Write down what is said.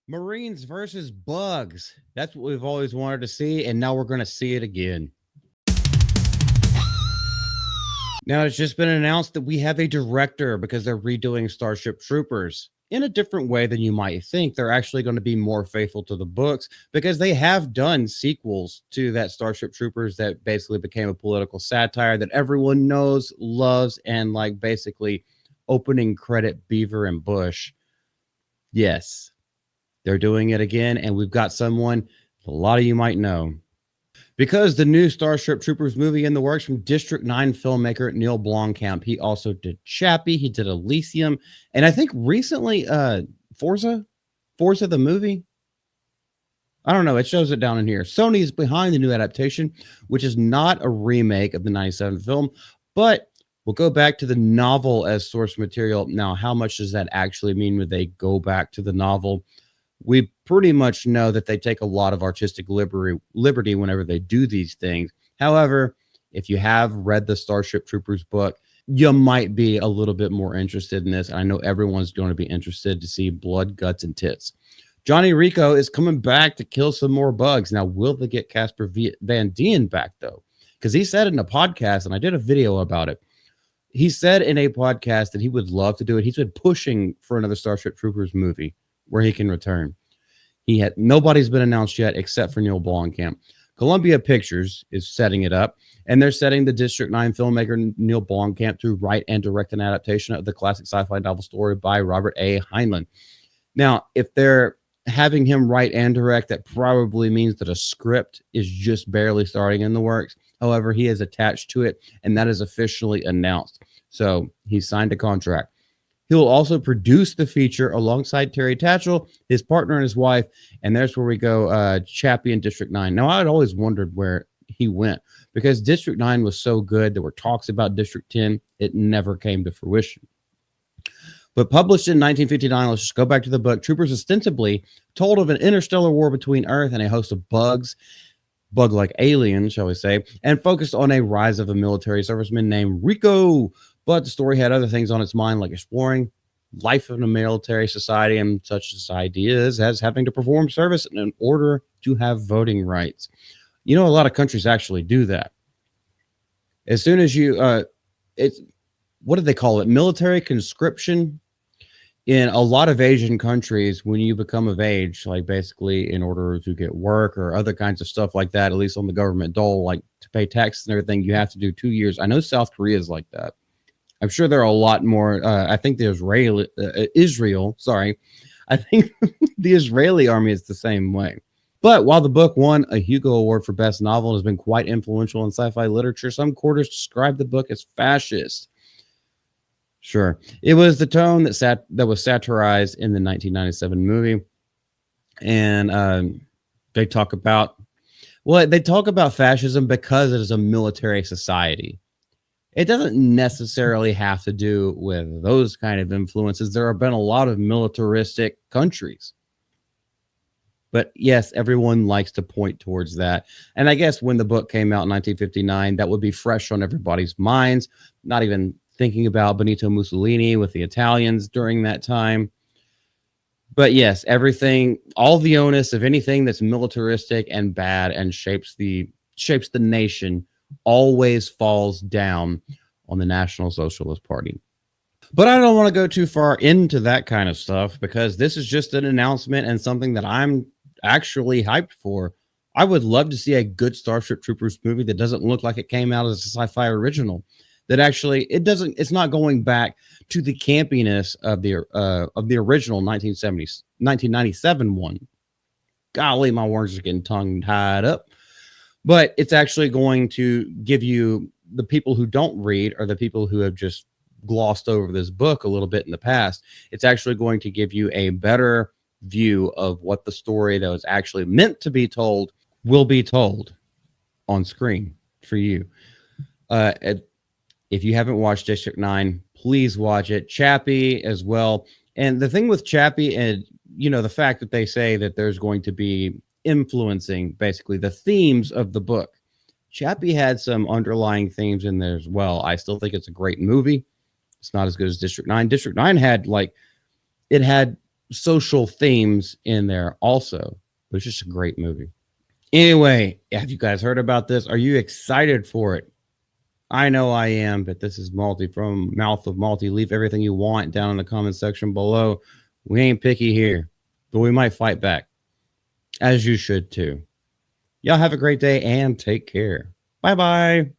Marines versus bugs. That's what we've always wanted to see, and now we're going to see it again. Now, it's just been announced that we have a director because they're redoing Starship Troopers in a different way than you might think. They're actually going to be more faithful to the books because they have done sequels to that Starship Troopers that basically became a political satire that everyone knows, loves, and like basically opening credit Beaver and Bush. Yes, they're doing it again, and we've got someone a lot of you might know. Because the new Starship Troopers movie in the works from District 9 filmmaker Neil Blomkamp. He also did Chappie, he did Elysium, and I think recently Forza, Forza the movie. I don't know, it shows it down in here. Sony is behind the new adaptation, which is not a remake of the 97 film, but we'll go back to the novel as source material. Now, how much does that actually mean when they go back to the novel? We pretty much know that they take a lot of artistic liberty whenever they do these things. However, if you have read the Starship Troopers book, you might be a little bit more interested in this. I know everyone's going to be interested to see blood, guts, and tits. Johnny Rico is coming back to kill some more bugs. Now, will they get Casper Van Dien back, though? Because he said in a podcast, and I did a video about it, he said in a podcast that he would love to do it. He's been pushing for another Starship Troopers movie where he can return. Nobody's been announced yet except for Neil Blomkamp. Columbia Pictures is setting it up, and they're setting the District 9 filmmaker Neil Blomkamp to write and direct an adaptation of the classic sci-fi novel story by Robert A. Heinlein. Now, if they're having him write and direct, that probably means that a script is just barely starting in the works. However, he is attached to it, and that is officially announced. So he signed a contract. He will also produce the feature alongside Terry Tatchell, his partner and his wife. And there's where we go, Chappie and District 9. Now, I had always wondered where he went because District 9 was so good. There were talks about District 10. It never came to fruition. But published in 1959, let's just go back to the book. Troopers ostensibly told of an interstellar war between Earth and a host of bugs, bug-like aliens, shall we say, and focused on a rise of a military serviceman named Rico. But the story had other things on its mind, like exploring life in a military society and such as ideas as having to perform service in order to have voting rights. You know, a lot of countries actually do that. As soon as you, it's what do they call it? Military conscription. In a lot of Asian countries, when you become of age, like basically in order to get work or other kinds of stuff like that, at least on the government dole, like to pay taxes and everything, you have to do 2 years. I know South Korea is like that. I'm sure there are a lot more. I think the Israel, sorry. I think the Israeli army is the same way. But while the book won a Hugo Award for Best Novel and has been quite influential in sci-fi literature, some quarters describe the book as fascist. Sure. It was the tone that was satirized in the 1997 movie. And they talk about fascism because it is a military society. It doesn't necessarily have to do with those kind of influences. There have been a lot of militaristic countries. But yes, everyone likes to point towards that. And I guess when the book came out in 1959, that would be fresh on everybody's minds, not even thinking about Benito Mussolini with the Italians during that time. But yes, everything, all the onus of anything that's militaristic and bad and shapes the nation always falls down on the National Socialist Party. But I don't want to go too far into that kind of stuff because this is just an announcement and something that I'm actually hyped for. I would love to see a good Starship Troopers movie that doesn't look like it came out as a sci-fi original. That actually it's not going back to the campiness of the original 1997 one. Golly, my words are getting tongue tied up. But it's actually going to give you, the people who don't read or the people who have just glossed over this book a little bit in the past, it's actually going to give you a better view of what the story that was actually meant to be told will be told on screen for you. If you haven't watched District 9, please watch it. Chappie as well. And the thing with Chappie, and the fact that they say that there's going to be influencing basically the themes of the book. Chappie had some underlying themes in there as well. I still think it's a great movie. It's not as good as District 9. District 9 had social themes in there also. But it's just a great movie. Anyway, have you guys heard about this? Are you excited for it? I know I am, but this is Multi from Mouth of Multi. Leave everything you want down in the comment section below. We ain't picky here, but we might fight back, as you should too. Y'all have a great day and take care. Bye bye.